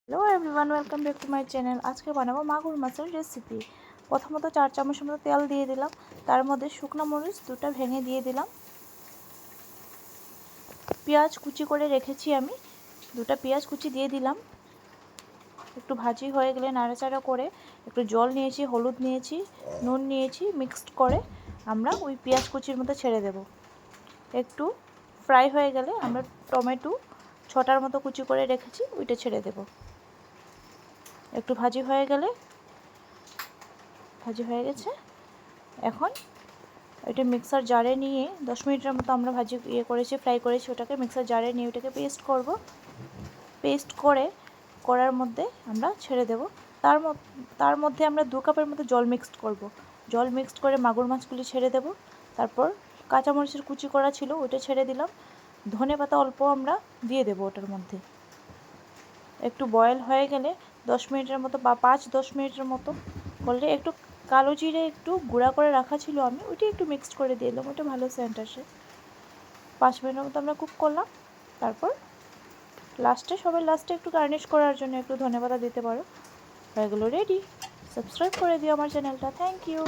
Hello everyone, welcome back to my channel. আজকে বানাবো মাগুর মাছের রেসিপি। প্রথমত 4 চামচের মতো তেল দিয়ে দিলাম, তার মধ্যে শুকনো মরিচ 2টা ভেঙে দিয়ে দিলাম। পেঁয়াজ কুচি করে রেখেছি আমি, 2টা পেঁয়াজ কুচি দিয়ে দিলাম। একটু ভাজি হয়ে গেলে নাড়াচাড়া করে একটু জল নিয়েছি, হলুদ নিয়েছি, নুন নিয়েছি, মিক্সড করে আমরা ওই পেঁয়াজ কুচির মধ্যে ছেড়ে দেব। একটু ফ্রাই হয়ে গেলে আমরা টমেটো 6টার মতো কুচি করে রেখেছি, ওইটা ছেড়ে দেব। একটু ভাজি হয়ে গেছে। এখন এটা মিক্সার জারে নিয়ে 10 মিনিটের মতো আমরা ফ্রাই করেছি, ওটাকে মিক্সার জারে নিয়ে ওটাকে পেস্ট করে কড়ার মধ্যে আমরা ছেড়ে দেব। তার মধ্যে আমরা 2 কাপের মতো জল মিক্সড করে মাগুর মাছগুলি ছেড়ে দেব। তারপর কাঁচামরিচের কুচি করা ছিল ওটা ছেড়ে দিলাম। ধনেপাতা অল্প আমরা দিয়ে দেব ওটার মধ্যে। একটু বয়েল হয়ে গেলে 10 মিনিটের মতো বা 5-10 মিনিটের মতো করলে একটু কালো জিরে একটু গুঁড়া করে রাখা ছিল আমি, ওইটা একটু মিক্সড করে দিয়ে দিলাম, ওইটা ভালো সেন্ট আসে। 5 মিনিটের মতো আমরা কুক করলাম। তারপর সবার লাস্টে একটু গার্নিশ করার জন্য একটু ধনেপাতা দিতে পারো। হয়ে গেলো রেডি। সাবস্ক্রাইব করে দিও আমার চ্যানেলটা। Thank you.